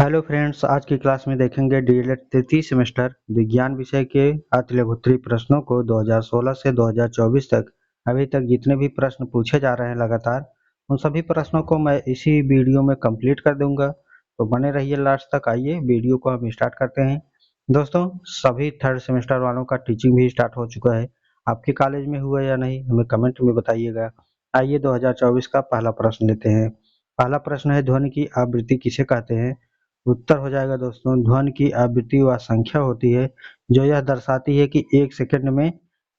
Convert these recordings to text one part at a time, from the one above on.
Hello friends, आज की class में देखेंगे डीएलएड तृतीय सेमेस्टर विज्ञान विषय के अतिलघुत्तरीय प्रश्नों को 2016 से 2024 तक अभी तक जितने भी प्रश्न पूछे जा रहे हैं लगातार उन सभी प्रश्नों को मैं इसी वीडियो में कंप्लीट कर दूंगा। तो बने रहिए लास्ट तक। आइए वीडियो को हम स्टार्ट करते हैं। दोस्तों, सभी थर्ड सेमेस्टर वालों का टीचिंग भी स्टार्ट हो चुका है। आपके कॉलेज में हुआ या नहीं हमें कमेंट में बताइएगा। आइए 2024 का पहला प्रश्न लेते हैं। पहला प्रश्न है, ध्वनि की आवृत्ति किसे कहते हैं? उत्तर हो जाएगा दोस्तों, ध्वनि की आवृत्ति वह संख्या होती है जो यह दर्शाती है कि एक सेकंड में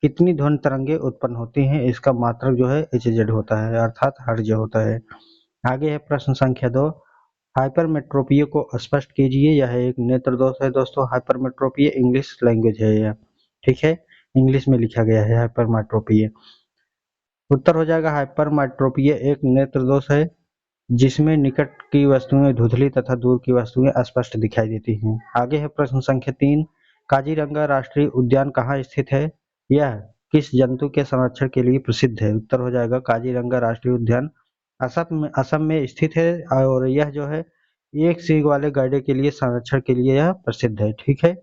कितनी ध्वनि तरंगे उत्पन्न होती हैं। इसका मात्रक जो है hz होता है, अर्थात हर्ट्ज होता है। आगे है प्रश्न संख्या 2। हाइपरमेट्रोपिया को स्पष्ट कीजिए। यह एक नेत्र दोष है दोस्तों। हाइपरमेट्रोपिया इंग्लिश लैंग्वेज है यह, ठीक है, इंग्लिश में लिखा गया है हाइपरमेट्रोपिया। उत्तर हो जाएगा, हाइपरमेट्रोपिया एक नेत्र दोष है जिसमें निकट की वस्तुएं धुंधली तथा दूर की वस्तुएं अस्पष्ट दिखाई देती हैं। आगे है प्रश्न संख्या 3। काजीरंगा राष्ट्रीय उद्यान कहाँ स्थित है? यह किस जंतु के संरक्षण के लिए प्रसिद्ध है? उत्तर हो जाएगा, काजीरंगा राष्ट्रीय उद्यान असम में स्थित है और यह जो है एक सींग वाले गैंडे के लिए संरक्षण के लिए यह प्रसिद्ध है, ठीक है।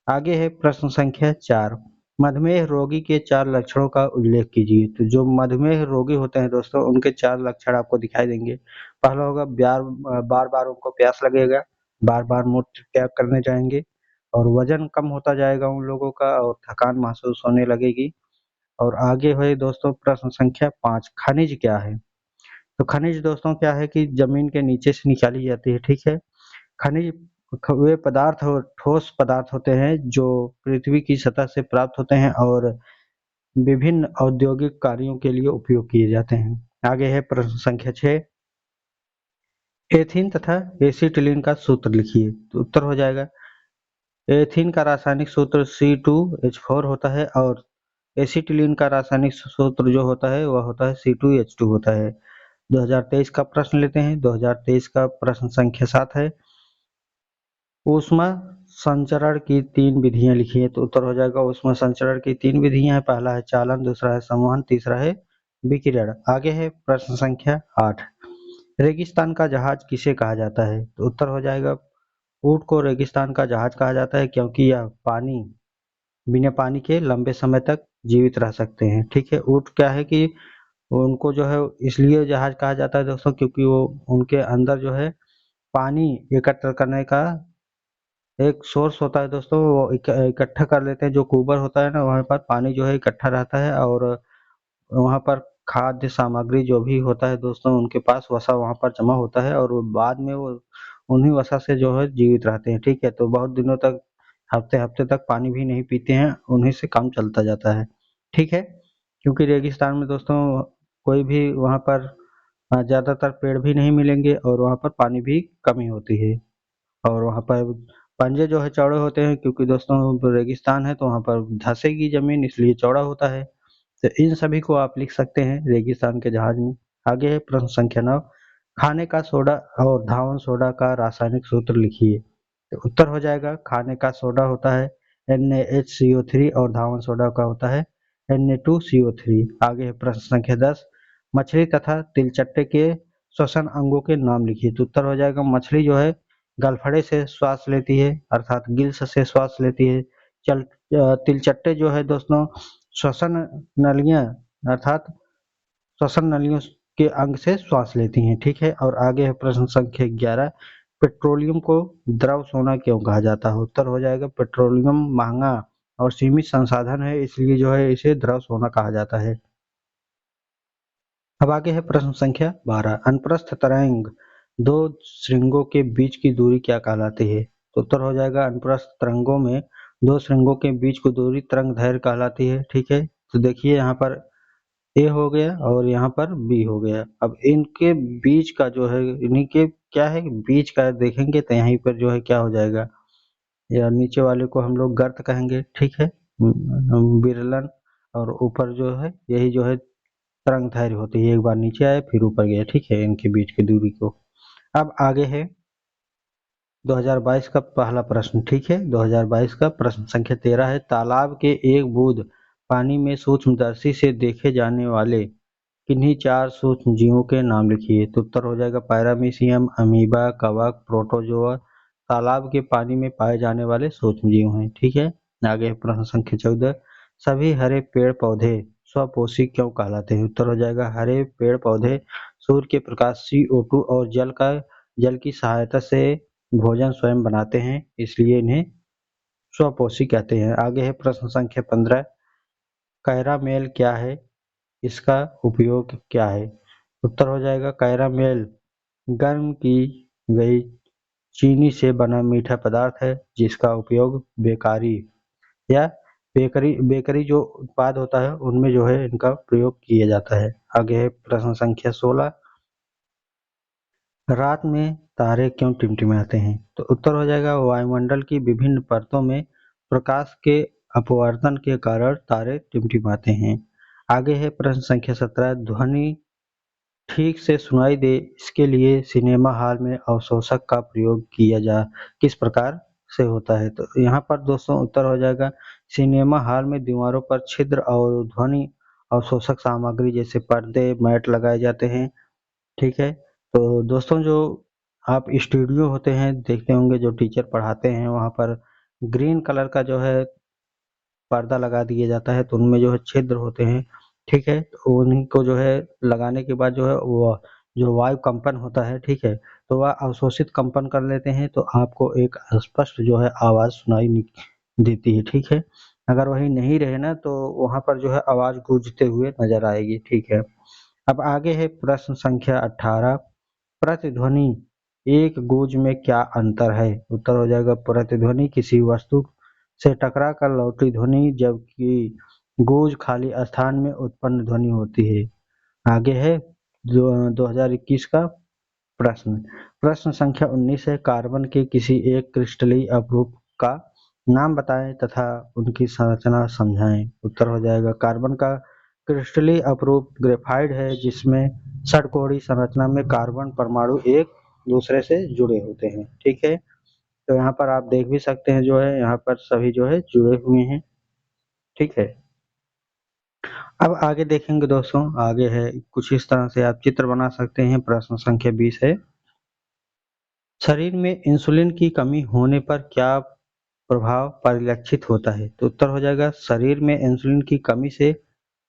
आगे है प्रश्न संख्या 4। मधुमेह रोगी के 4 लक्षणों का उल्लेख कीजिए। तो जो मधुमेह रोगी होते हैं दोस्तों उनके 4 लक्षण आपको दिखाई देंगे। पहला होगा बार बार उनको प्यास लगेगा, बार बार मूत्र त्याग करने जाएंगे और वजन कम होता जाएगा उन लोगों का और थकान महसूस होने लगेगी। और आगे है दोस्तों प्रश्न संख्या 5। खनिज क्या है? तो खनिज दोस्तों क्या है कि जमीन के नीचे से निकाली जाती है, ठीक है। खनिज वे पदार्थ और ठोस पदार्थ होते हैं जो पृथ्वी की सतह से प्राप्त होते हैं और विभिन्न औद्योगिक कार्यों के लिए उपयोग किए जाते हैं। आगे है प्रश्न संख्या 6। एथीन तथा एसीटिलीन का सूत्र लिखिए। तो उत्तर हो जाएगा, एथीन का रासायनिक सूत्र C2H4 होता है और एसीटिलीन का रासायनिक सूत्र जो होता है वह होता है C2H2 होता है। 2023 का प्रश्न लेते हैं। 2023 का प्रश्न संख्या 7 है। ऊष्मा संचरण की 3 विधियां लिखिए। तो उत्तर हो जाएगा, ऊष्मा संचरण की 3 विधियां हैं। पहला है चालन, दूसरा है संवहन, तीसरा है विकिरण। आगे है प्रश्न संख्या 8। रेगिस्तान का जहाज किसे कहा जाता है? तो उत्तर हो जाएगा, ऊंट को रेगिस्तान का जहाज कहा जाता है क्योंकि यह बिना पानी के लंबे समय तक जीवित रह सकते हैं, ठीक है। ऊंट क्या है कि उनको जो है इसलिए जहाज कहा जाता है दोस्तों क्योंकि वो उनके अंदर जो है पानी एकत्र करने का एक सोर्स होता है दोस्तों। वो इकट्ठा कर लेते हैं, जो कुबर होता है ना वहाँ पर पानी जो है इकट्ठा रहता है और वहाँ पर खाद्य सामग्री जो भी होता है दोस्तों उनके पास वसा वहाँ पर जमा होता है और बाद में वो उन्हीं वसा से जो है जीवित रहते हैं, ठीक है। तो बहुत दिनों तक, हफ्ते हफ्ते तक पानी भी नहीं पीते हैं, उन्हीं से काम चलता जाता है, ठीक है। क्योंकि रेगिस्तान में दोस्तों कोई भी वहाँ पर ज़्यादातर पेड़ भी नहीं मिलेंगे और वहाँ पर पानी भी कमी होती है और वहाँ पर पंजे जो है चौड़े होते हैं क्योंकि दोस्तों रेगिस्तान है तो वहाँ पर धंसेगी जमीन, इसलिए चौड़ा होता है। तो इन सभी को आप लिख सकते हैं रेगिस्तान के जहाज में। आगे है प्रश्न संख्या 9। खाने का सोडा और धावन सोडा का रासायनिक सूत्र लिखिए। तो उत्तर हो जाएगा, खाने का सोडा होता है NaHCO3 और धावन सोडा का होता है Na2CO3। आगे है प्रश्न संख्या 10। मछली तथा तिलचट्टे के श्वसन अंगों के नाम लिखिए। तो उत्तर हो जाएगा, मछली जो है गलफड़े से श्वास लेती है, अर्थात गिल्स से श्वास लेती है। तिलचट्टे जो है दोस्तों श्वसन नलियां अर्थात श्वसन नलियों के अंग से श्वास लेती हैं, ठीक है। और आगे है प्रश्न संख्या 11। पेट्रोलियम को द्रव सोना क्यों कहा जाता है? उत्तर हो जाएगा, पेट्रोलियम महंगा और सीमित संसाधन है इसलिए जो है इसे द्रव सोना कहा जाता है। अब आगे है प्रश्न संख्या 12। अनुप्रस्थ तरंग दो श्रृंगों के बीच की दूरी क्या कहलाती है? तो उत्तर हो जाएगा, अनुप्रस्थ तरंगों में दो श्रृंगों के बीच की दूरी तरंग दैर्घ्य कहलाती है, ठीक है। तो देखिए यहाँ पर ए हो गया और यहाँ पर बी हो गया। अब इनके बीच का जो है, इन्हीं के क्या है बीच का देखेंगे तो यहीं पर जो है क्या हो जाएगा, या नीचे वाले को हम लोग गर्त कहेंगे, ठीक है, विरलन। और ऊपर जो है यही जो है तरंग दैर्घ्य होती है, एक बार नीचे आया फिर ऊपर गया, ठीक है, इनके बीच की दूरी को। अब आगे है 2022 का पहला प्रश्न, ठीक है। 2022 का प्रश्न संख्या 13 है। तालाब के एक बूंद पानी में सूक्ष्मदर्शी से देखे जाने वाले किन्हीं 4 सूक्ष्म जीवों के नाम लिखिए। तो उत्तर हो जाएगा पैरामीशियम, अमीबा, कवक, प्रोटोजोआ। तालाब के पानी में पाए जाने वाले सूक्ष्म जीव हैं। ठीक है। आगे प्रश्न संख्या 14, सभी हरे पेड़ पौधे स्वपोषी क्यों कहलाते हैं? उत्तर हो जाएगा हरे पेड़ पौधे सूर्य के प्रकाश CO2 और जल की सहायता से भोजन स्वयं बनाते हैं, इसलिए इन्हें स्वपोषी कहते हैं। आगे है प्रश्न संख्या 15, कैरामेल क्या है? इसका उपयोग क्या है? उत्तर हो जाएगा कैरामेल गर्म की गई चीनी से बना मीठा पदार्थ है, जिसका उपयोग बेकारी या बेकरी बेकरी जो उत्पाद होता है उनमें जो है इनका प्रयोग किया जाता है। आगे है प्रश्न संख्या 16, रात में तारे क्यों टिमटिमाते हैं? तो उत्तर हो जाएगा वायुमंडल की विभिन्न परतों में प्रकाश के अपवर्तन के कारण तारे टिमटिमाते हैं। आगे है प्रश्न संख्या 17, ध्वनि ठीक से सुनाई दे इसके लिए सिनेमा हॉल में अवशोषक का प्रयोग किस प्रकार से होता है? तो यहाँ पर दोस्तों उत्तर हो जाएगा सिनेमा हॉल में दीवारों पर छिद्र और ध्वनि अवशोषक सामग्री जैसे पर्दे, मैट लगाए जाते हैं। ठीक है। तो दोस्तों जो आप स्टूडियो होते हैं देखते होंगे, जो टीचर पढ़ाते हैं वहाँ पर ग्रीन कलर का जो है पर्दा लगा दिया जाता है, तो उनमें जो है छिद्र होते हैं। ठीक है। तो उन्हीं को जो है लगाने के बाद जो है वो जो वायु कंपन होता है, ठीक है, तो वह अवशोषित कंपन कर लेते हैं, तो आपको एक स्पष्ट जो है आवाज़ सुनाई देती है। ठीक है। अगर वही नहीं रहे ना तो वहाँ पर जो है आवाज़ गूंजते हुए नजर आएगी। ठीक है। अब आगे है प्रश्न संख्या 18, प्रतिध्वनि एक गूंज में क्या अंतर है? उत्तर हो जाएगा प्रतिध्वनि किसी वस्तु से टकरा कर लौटी ध्वनि, जबकि गूंज खाली स्थान में उत्पन्न ध्वनि होती है। आगे है 2021 का प्रश्न। प्रश्न संख्या 19 है, कार्बन के किसी एक क्रिस्टलीय अपरूप का नाम बताएं तथा उनकी संरचना समझाएं। उत्तर हो जाएगा कार्बन का क्रिस्टलीय अपरूप ग्रेफाइट है, जिसमें षटकोणीय संरचना में कार्बन परमाणु एक दूसरे से जुड़े होते हैं। ठीक है। तो यहाँ पर आप देख भी सकते हैं जो है यहाँ पर सभी जो है जुड़े हुए हैं। ठीक है। अब आगे देखेंगे दोस्तों, आगे है कुछ इस तरह से आप चित्र बना सकते हैं। प्रश्न संख्या 20 है, शरीर में इंसुलिन की कमी होने पर क्या प्रभाव परिलक्षित होता है? तो उत्तर हो जाएगा शरीर में इंसुलिन की कमी से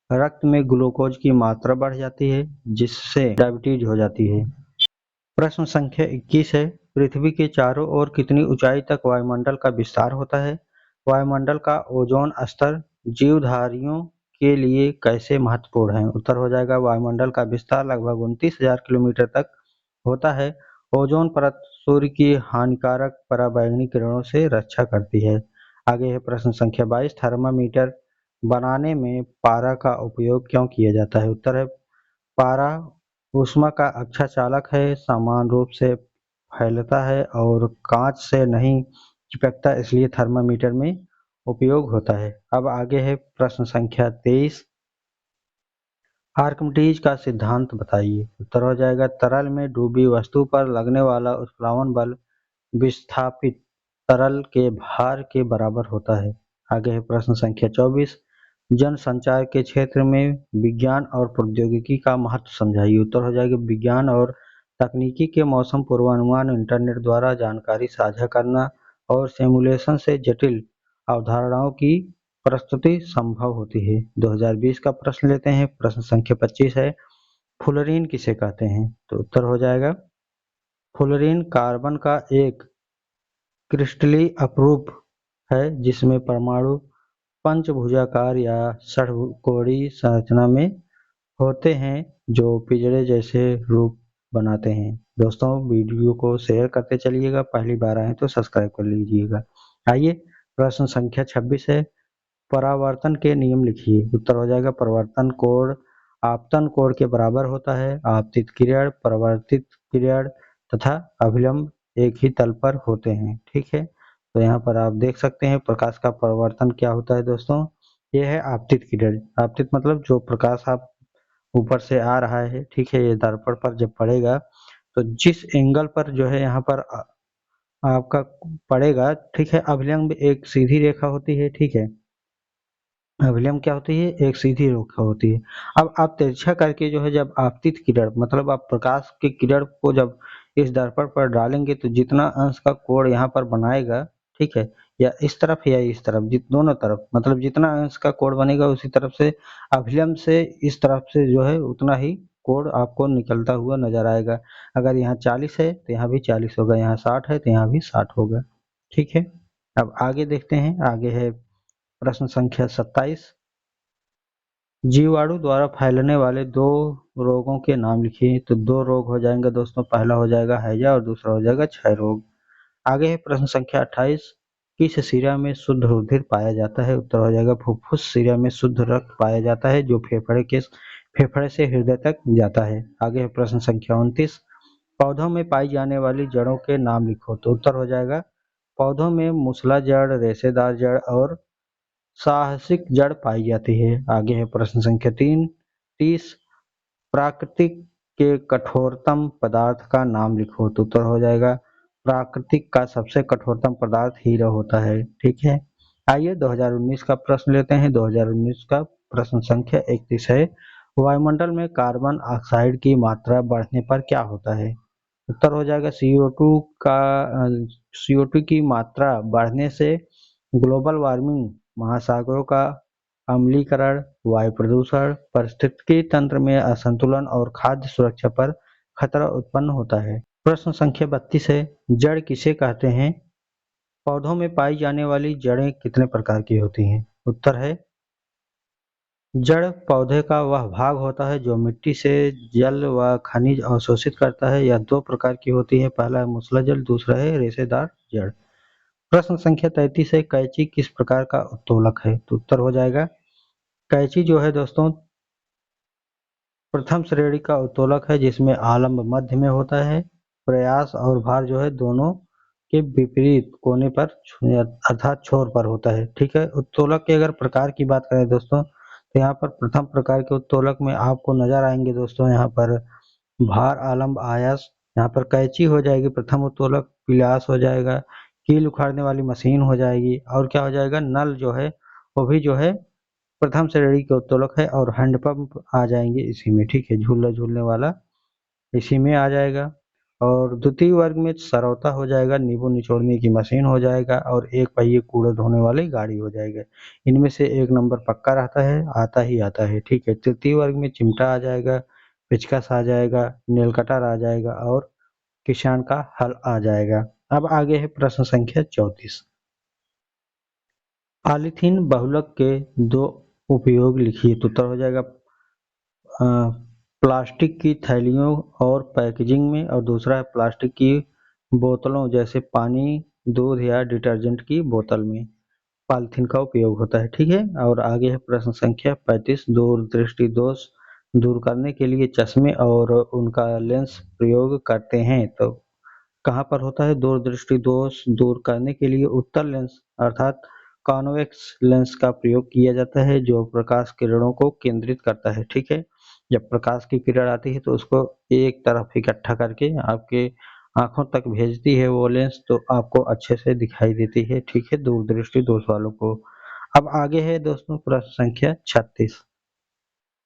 रक्त में ग्लूकोज की मात्रा बढ़ जाती है, जिससे डायबिटीज हो जाती है। प्रश्न संख्या 21 है, पृथ्वी के चारों ओर कितनी ऊंचाई तक वायुमंडल का विस्तार होता है? वायुमंडल का ओजोन स्तर जीवधारियों के लिए कैसे महत्वपूर्ण है? उत्तर हो जाएगा वायुमंडल का विस्तार लगभग 29,000 किलोमीटर तक होता है। ओजोन परत सूर्य की हानिकारक पराबैंगनी किरणों से रक्षा करती है। आगे है प्रश्न संख्या 22, थर्मामीटर बनाने में पारा का उपयोग क्यों किया जाता है? उत्तर है पारा ऊष्मा का अच्छा चालक है, समान रूप से फैलता है और कांच से नहीं चिपकता, इसलिए थर्मामीटर में उपयोग होता है। अब आगे है प्रश्न संख्या 23, आर्किमिडीज का सिद्धांत बताइए। उत्तर हो जाएगा तरल में डूबी वस्तु पर लगने वाला उत्प्लावन बल विस्थापित तरल के भार के बराबर होता है। आगे है प्रश्न संख्या 24, जनसंचार के क्षेत्र में विज्ञान और प्रौद्योगिकी का महत्व समझाइए। उत्तर हो जाएगा विज्ञान और तकनीकी के मौसम पूर्वानुमान, इंटरनेट द्वारा जानकारी साझा करना और सिमुलेशन से जटिल अवधारणाओं की प्रस्तुति संभव होती है। 2020 का प्रश्न लेते हैं। प्रश्न संख्या 25 है, फ्लोरीन किसे कहते हैं? तो उत्तर हो जाएगा फ्लोरीन कार्बन का एक क्रिस्टलीय अपरूप है, जिसमें परमाणु पंचभुजाकार या षटकोणीय संरचना में होते हैं, जो पिंजरे जैसे रूप बनाते हैं। दोस्तों वीडियो को शेयर करते चलिएगा, पहली बार आए तो सब्सक्राइब कर लीजिएगा। आइए प्रश्न संख्या 26 है, परावर्तन के नियम लिखिए। उत्तर हो जाएगा परिवर्तन कोण आपतन कोण के बराबर होता है। आपतित किरण, परावर्तित किरण तथा अभिलंब एक ही तल पर होते हैं। ठीक है। तो यहाँ पर आप देख सकते हैं प्रकाश का परावर्तन क्या होता है दोस्तों, ये है आपतित किरण। आपतित मतलब जो प्रकाश आप ऊपर से आ रहा है, ठीक है, ये दर्पण पर जब पड़ेगा तो जिस एंगल पर जो है यहाँ पर आपका पड़ेगा, ठीक है, अभिलंब एक सीधी रेखा होती है। ठीक है। अभिलंब क्या होती है? एक सीधी रेखा होती है। अब आप तिरछा करके जो है जब आपतित किरण मतलब आप प्रकाश की किरण को जब इस दर्पण पर डालेंगे तो जितना अंश का कोण यहाँ पर बनाएगा, ठीक है, या इस तरफ या इस तरफ, दोनों तरफ मतलब जितना अंश का कोण बनेगा उसी तरफ से अभिलंब से इस तरफ से जो है उतना ही कोण आपको निकलता हुआ नजर आएगा। अगर यहाँ 40 है तो यहाँ भी 40 होगा, यहाँ 60 है तो यहाँ भी 60 होगा। ठीक है, अब आगे देखते हैं। आगे है प्रश्न संख्या 27। जीवाणु द्वारा फैलने वाले दो रोगों के नाम लिखिए। तो दो रोग हो जाएंगे दोस्तों, पहला हो जाएगा हैजा और दूसरा हो जाएगा क्षय रोग। आगे है प्रश्न संख्या 28। किस शिरा में शुद्ध रुधिर पाया जाता है? उत्तर हो जाएगा फुफ्फुस शिरा में शुद्ध रक्त पाया जाता है जो फेफड़े से हृदय तक जाता है। आगे है प्रश्न संख्या 29। पौधों में पाई जाने वाली जड़ों के नाम लिखो। तो उत्तर हो जाएगा पौधों में मूसला जड़, रेशेदार जड़ और साहसिक जड़ पाई जाती है। आगे है प्रश्न संख्या 30। प्राकृतिक के कठोरतम पदार्थ का नाम लिखो। तो उत्तर हो जाएगा प्राकृतिक का सबसे कठोरतम पदार्थ हीरा होता है। ठीक है, आइए 2019 का प्रश्न लेते हैं। 2019 का प्रश्न संख्या 31 है। वायुमंडल में कार्बन ऑक्साइड की मात्रा बढ़ने पर क्या होता है? उत्तर हो जाएगा CO2 की मात्रा बढ़ने से ग्लोबल वार्मिंग, महासागरों का अम्लीकरण, वायु प्रदूषण, पारिस्थितिकी तंत्र में असंतुलन और खाद्य सुरक्षा पर खतरा उत्पन्न होता है। प्रश्न संख्या 32 है। जड़ किसे कहते हैं? पौधों में पाई जाने वाली जड़ें कितने प्रकार की होती हैं? उत्तर है जड़ पौधे का वह भाग होता है जो मिट्टी से जल व खनिज अवशोषित करता है। यह दो प्रकार की होती है, पहला है मूसला जल, दूसरा है रेशेदार जड़। प्रश्न संख्या 33 है। कैंची किस प्रकार का उत्तोलक है? तो उत्तर हो जाएगा कैंची जो है दोस्तों प्रथम श्रेणी का उत्तोलक है जिसमें आलंब मध्य में होता है। प्रयास और भार जो है दोनों के विपरीत कोने पर अर्थात छोर पर होता है। ठीक है, उत्तोलक के अगर प्रकार की बात करें दोस्तों तो यहाँ पर प्रथम प्रकार के उत्तोलक में आपको नजर आएंगे दोस्तों यहाँ पर भार, आलंब, आयास। यहाँ पर कैंची हो जाएगी प्रथम उत्तोलक, पिलास हो जाएगा, कील उखाड़ने वाली मशीन हो जाएगी, और क्या हो जाएगा नल जो है वो भी जो है प्रथम श्रेणी के उत्तोलक है, और हैंडपंप आ जाएंगे इसी में। ठीक है, झूला झूलने वाला इसी में आ जाएगा। और द्वितीय वर्ग में सरौता हो जाएगा, नींबू निचोड़ने की मशीन हो जाएगा, और एक पहिए कूड़ा धोने वाली गाड़ी हो जाएगा। इनमें से एक नंबर पक्का रहता है, आता ही आता है। ठीक है, तृतीय वर्ग में चिमटा आ जाएगा, पेचकस आ जाएगा, नेल कटर आ जाएगा, और किसान का हल आ जाएगा। अब आगे है प्रश्न संख्या 34। पॉलीथीन बहुलक के दो उपयोग लिखिए। तो उत्तर हो जाएगा प्लास्टिक की थैलियों और पैकेजिंग में, और दूसरा है प्लास्टिक की बोतलों जैसे पानी, दूध या डिटर्जेंट की बोतल में पॉलीथीन का उपयोग होता है। ठीक है, और आगे है प्रश्न संख्या 35। दूरदृष्टि दोष दूर करने के लिए चश्मे और उनका लेंस प्रयोग करते हैं। तो कहाँ पर होता है दूरदृष्टि दोष दूर करने के लिए? उत्तल लेंस अर्थात कॉन्वेक्स लेंस का प्रयोग किया जाता है जो प्रकाश किरणों को केंद्रित करता है। ठीक है, जब प्रकाश की किरण आती है तो उसको एक तरफ इकट्ठा करके आपके आंखों तक भेजती है वो लेंस, तो आपको अच्छे से दिखाई देती है। ठीक है, दूरदृष्टि दोष वालों को। अब आगे है दोस्तों प्रश्न संख्या 36।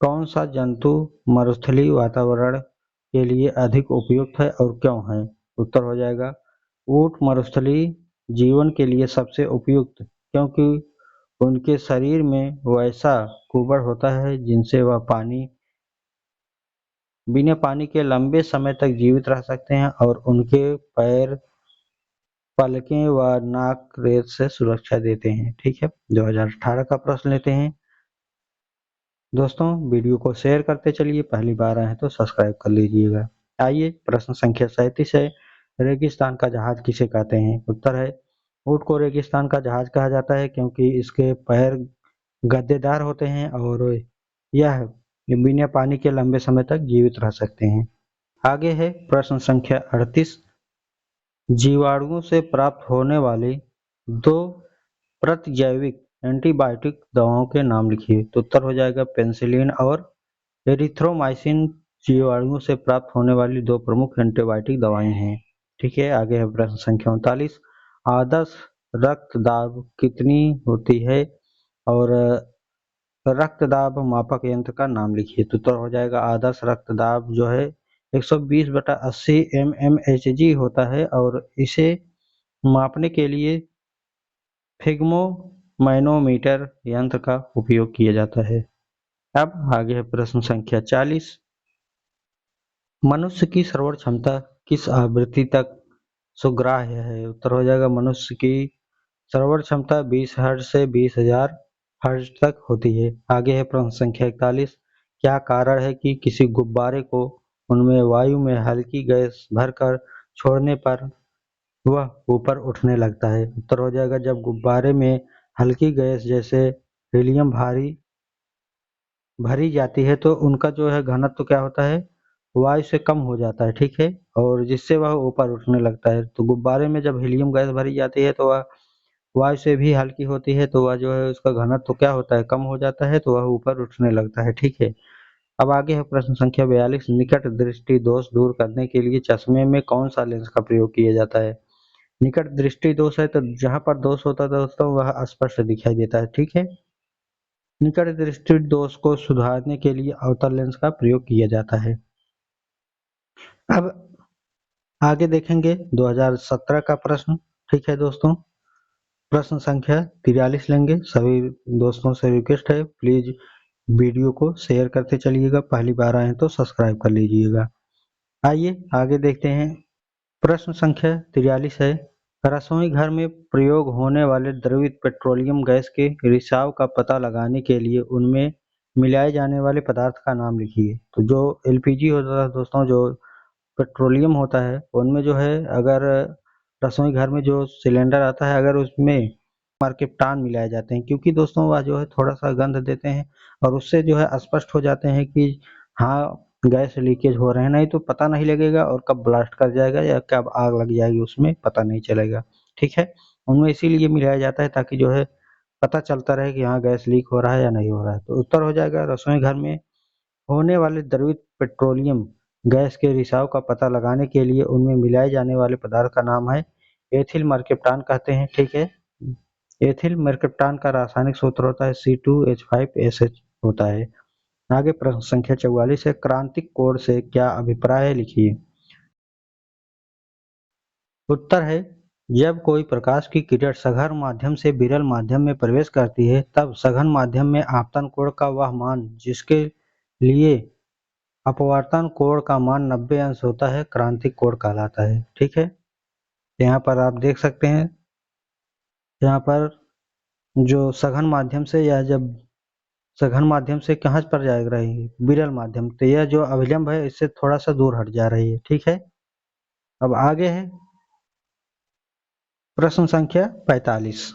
कौन सा जंतु मरुस्थलीय वातावरण के लिए अधिक उपयुक्त है और क्यों है? उत्तर हो जाएगा ऊंट मरुस्थलीय जीवन के लिए सबसे उपयुक्त, क्योंकि उनके शरीर में वैसा कुबड़ होता है जिनसे वह बिना पानी के लंबे समय तक जीवित रह सकते हैं, और उनके पैर, पलकें व नाक रेत से सुरक्षा देते हैं। ठीक है, 2018 का प्रश्न लेते हैं। दोस्तों वीडियो को शेयर करते चलिए, पहली बार आए हैं तो सब्सक्राइब कर लीजिएगा। आइए प्रश्न संख्या 37 है। रेगिस्तान का जहाज किसे कहते हैं? उत्तर है ऊंट को रेगिस्तान का जहाज कहा जाता है क्योंकि इसके पैर गद्देदार होते हैं और यह बिना पानी के लंबे समय तक जीवित रह सकते हैं। आगे है प्रश्न संख्या 38। जीवाणुओं से प्राप्त होने वाली दो प्रतिजैविक एंटीबायोटिक दवाओं के नाम लिखिए। तो उत्तर हो जाएगा पेनिसिलिन और एरिथ्रोमाइसिन जीवाणुओं से प्राप्त होने वाली दो प्रमुख एंटीबायोटिक दवाएं हैं। ठीक है, आगे है प्रश्न संख्या 39। आदर्श रक्त दाब कितनी होती है? और रक्त दाब मापक यंत्र का नाम लिखिए। तो उत्तर हो जाएगा आदर्श रक्त दाब जो है 120/80 mmHg होता है और इसे मापने के लिए फिग्मोमैनोमीटर यंत्र का उपयोग किया जाता है। अब आगे है प्रश्न संख्या 40। मनुष्य की श्रवण क्षमता किस आवृत्ति तक सुग्राह्य है? उत्तर हो जाएगा मनुष्य की श्रवण क्षमता 20 हर्ट्ज से 20,000 हर्ट्ज तक होती है। आगे है प्रश्न संख्या 41। क्या कारण है कि किसी गुब्बारे को उनमें वायु में हल्की गैस भरकर छोड़ने पर वह ऊपर उठने लगता है? उत्तर हो जाएगा जब गुब्बारे में हल्की गैस जैसे हीलियम भरी जाती है तो उनका जो है घनत्व क्या होता है, वायु से कम हो जाता है, ठीक है, और जिससे वह ऊपर उठने लगता है। तो गुब्बारे में जब हीलियम गैस भरी जाती है तो वह वायु से भी हल्की होती है, तो वह जो है उसका घनत्व क्या होता है, कम हो जाता है, तो वह ऊपर उठने लगता है, ठीक है। अब आगे है प्रश्न संख्या 42। निकट दृष्टि दोष दूर करने के लिए चश्मे में कौन सा लेंस का प्रयोग किया जाता है? निकट दृष्टि दोष है तो जहां पर दोष होता है दोस्तों वह स्पष्ट दिखाई देता है, ठीक है। निकट दृष्टि दोष को सुधारने के लिए अवतल लेंस का प्रयोग किया जाता है। अब आगे देखेंगे 2017 का प्रश्न, ठीक है दोस्तों। प्रश्न संख्या 43 लेंगे। सभी दोस्तों से रिक्वेस्ट है प्लीज वीडियो को शेयर करते चलिएगा, पहली बार आए तो सब्सक्राइब कर लीजिएगा। आइए आगे देखते हैं। प्रश्न संख्या 43 है, रसोई घर में प्रयोग होने वाले द्रवित पेट्रोलियम गैस के रिसाव का पता लगाने के लिए उनमें मिलाए जाने वाले पदार्थ का नाम लिखिए। तो जो एलपीजी होता है दोस्तों, जो पेट्रोलियम होता है, उनमें जो है अगर रसोई घर में जो सिलेंडर आता है अगर उसमें मार्केप्टान मिलाए जाते हैं, क्योंकि दोस्तों वह जो है थोड़ा सा गंध देते हैं और उससे जो है स्पष्ट हो जाते हैं कि हाँ गैस लीकेज हो रहे हैं, नहीं तो पता नहीं लगेगा और कब ब्लास्ट कर जाएगा या कब आग लग जाएगी उसमें पता नहीं चलेगा, ठीक है। उनमें इसीलिए मिलाया जाता है ताकि जो है पता चलता रहे कि हाँ गैस लीक हो रहा है या नहीं हो रहा है। तो उत्तर हो जाएगा रसोई घर में होने वाले द्रवित पेट्रोलियम गैस के रिसाव का पता लगाने के लिए उनमें मिलाए जाने वाले पदार्थ का नाम है एथिल मर्केप्टान कहते हैं, ठीक है। एथिल मर्केप्टान का रासायनिक सूत्र होता है C2H5SH होता है। आगे प्रश्न संख्या 44 है, क्रांतिक कोण से क्या अभिप्राय है, लिखिए। उत्तर है जब कोई प्रकाश की किरण सघन माध्यम से विरल माध्यम में प्रवेश करती है तब सघन माध्यम में आपतन कोण का वह मान जिसके लिए अपवर्तन कोण का मान 90 अंश होता है क्रांतिक कोण कहलाता है, ठीक है। यहाँ पर आप देख सकते हैं, यहाँ पर जो सघन माध्यम से या जब सघन माध्यम से कहाँ पर जा रही है, विरल माध्यम, तो यह जो अभिलंब है इससे थोड़ा सा दूर हट जा रही है, ठीक है। अब आगे है प्रश्न संख्या 45।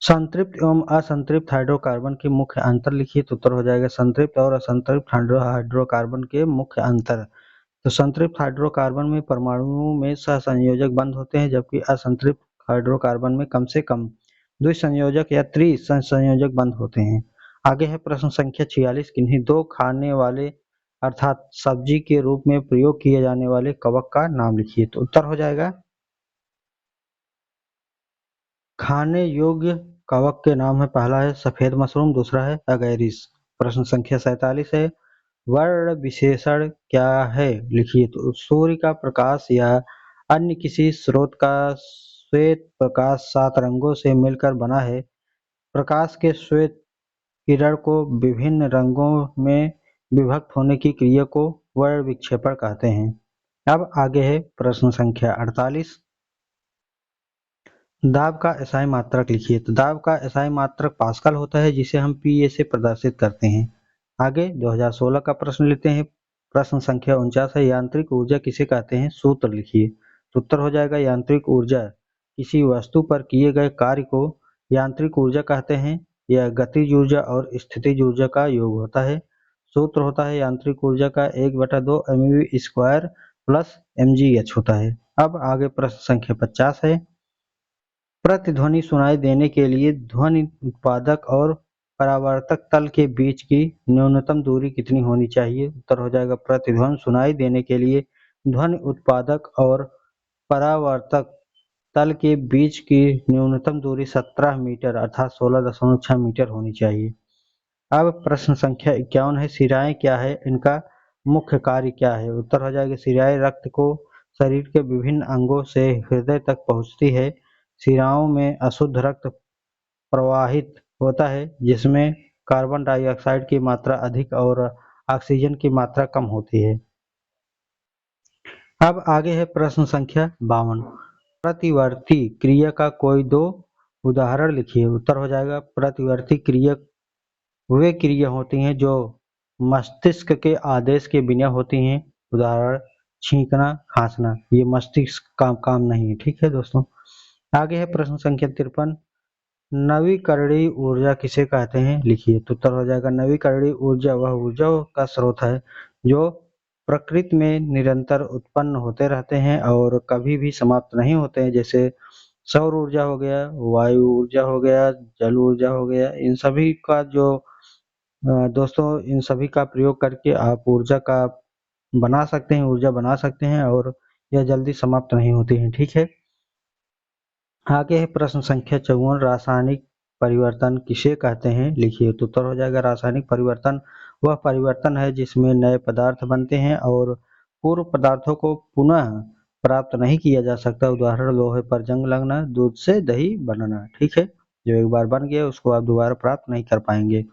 संतृप्त एवं असंतृप्त हाइड्रोकार्बन के मुख्य अंतर लिखिए। तो उत्तर हो जाएगा संतृप्त और असंतृप्त हाइड्रोकार्बन के मुख्य अंतर। तो संतृप्त हाइड्रोकार्बन में परमाणुओं में सहसंयोजक बंध होते हैं जबकि असंतृप्त हाइड्रोकार्बन में कम से कम द्विसंयोजक या त्रिसंयोजक बंध होते हैं। आगे है प्रश्न संख्या 46। किन्हीं दो खाने वाले अर्थात सब्जी के रूप में प्रयोग किए जाने वाले कवक का नाम लिखिए। तो उत्तर हो जाएगा खाने योग्य कवक के नाम है, पहला है सफेद मशरूम, दूसरा है अगैरिस। प्रश्न संख्या 47 है, वर्ण विशेषण क्या है, लिखिए। तो सूर्य का प्रकाश या अन्य किसी स्रोत का श्वेत प्रकाश 7 रंगों से मिलकर बना है। प्रकाश के श्वेत किरण को विभिन्न रंगों में विभक्त होने की क्रिया को वर्ण विक्षेपण कहते हैं। अब आगे है प्रश्न संख्या 48। दाब का एसआई मात्रक लिखिए। तो दाब का एसआई मात्रक पास्कल होता है जिसे हम पीए से प्रदर्शित करते हैं। आगे 2016 का प्रश्न लेते हैं। प्रश्न संख्या 49 है, यांत्रिक ऊर्जा किसे कहते हैं, सूत्र लिखिए। तो उत्तर हो जाएगा यांत्रिक ऊर्जा किसी वस्तु पर किए गए कार्य को यांत्रिक ऊर्जा कहते हैं। यह गतिज ऊर्जा और स्थितिज ऊर्जा का योग होता है। सूत्र होता है यांत्रिक ऊर्जा का 1/2 mv² प्लस mgh होता है। अब आगे प्रश्न संख्या 50 है, प्रतिध्वनि सुनाई देने के लिए ध्वनि उत्पादक और परावर्तक तल के बीच की न्यूनतम दूरी कितनी होनी चाहिए। उत्तर हो जाएगा प्रतिध्वनि सुनाई देने के लिए ध्वनि उत्पादक और परावर्तक तल के बीच की न्यूनतम दूरी 17 मीटर अर्थात 16.6 मीटर होनी चाहिए। अब प्रश्न संख्या 51 है, शिराएं क्या है, इनका मुख्य कार्य क्या है। उत्तर हो जाएगा शिराएं रक्त को शरीर के विभिन्न अंगों से हृदय तक पहुंचती है। शिराओं में अशुद्ध रक्त प्रवाहित होता है जिसमें कार्बन डाइऑक्साइड की मात्रा अधिक और ऑक्सीजन की मात्रा कम होती है। अब आगे है प्रश्न संख्या 52, प्रतिवर्ती क्रिया का कोई दो उदाहरण लिखिए। उत्तर हो जाएगा प्रतिवर्ती क्रिया वे क्रिया होती हैं जो मस्तिष्क के आदेश के बिना होती हैं। उदाहरण छींकना, खांसना, ये मस्तिष्क का काम नहीं है। ठीक है दोस्तों। आगे है प्रश्न संख्या 53, नवीकरणीय ऊर्जा किसे कहते हैं, लिखिए। तो उत्तर हो जाएगा नवीकरणीय ऊर्जा वह ऊर्जा का स्रोत है जो प्रकृति में निरंतर उत्पन्न होते रहते हैं और कभी भी समाप्त नहीं होते हैं। जैसे सौर ऊर्जा हो गया, वायु ऊर्जा हो गया, जल ऊर्जा हो गया, इन सभी का जो दोस्तों इन सभी का प्रयोग करके आप ऊर्जा का बना सकते हैं, ऊर्जा बना सकते हैं और यह जल्दी समाप्त नहीं होती है। ठीक है। आगे है प्रश्न संख्या 54, रासायनिक परिवर्तन किसे कहते हैं, लिखिए। तो उत्तर हो जाएगा रासायनिक परिवर्तन वह परिवर्तन है जिसमें नए पदार्थ बनते हैं और पूर्व पदार्थों को पुनः प्राप्त नहीं किया जा सकता। उदाहरण लोहे पर जंग लगना, दूध से दही बनना। ठीक है। जो एक बार बन गया उसको आप दोबारा प्राप्त नहीं कर पाएंगे।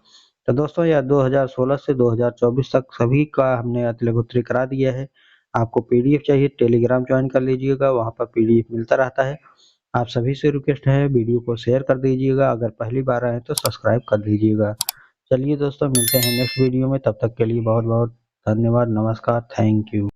तो दोस्तों यह 2016 से 2024 तक सभी का हमने अतलेगोत्री करा दिया है। आपको पीडीएफ चाहिए टेलीग्राम ज्वाइन कर लीजिएगा, वहाँ पर पीडीएफ मिलता रहता है। आप सभी से रिक्वेस्ट है वीडियो को शेयर कर दीजिएगा, अगर पहली बार आए तो सब्सक्राइब कर दीजिएगा। चलिए दोस्तों मिलते हैं नेक्स्ट वीडियो में, तब तक के लिए बहुत बहुत धन्यवाद, नमस्कार, थैंक यू।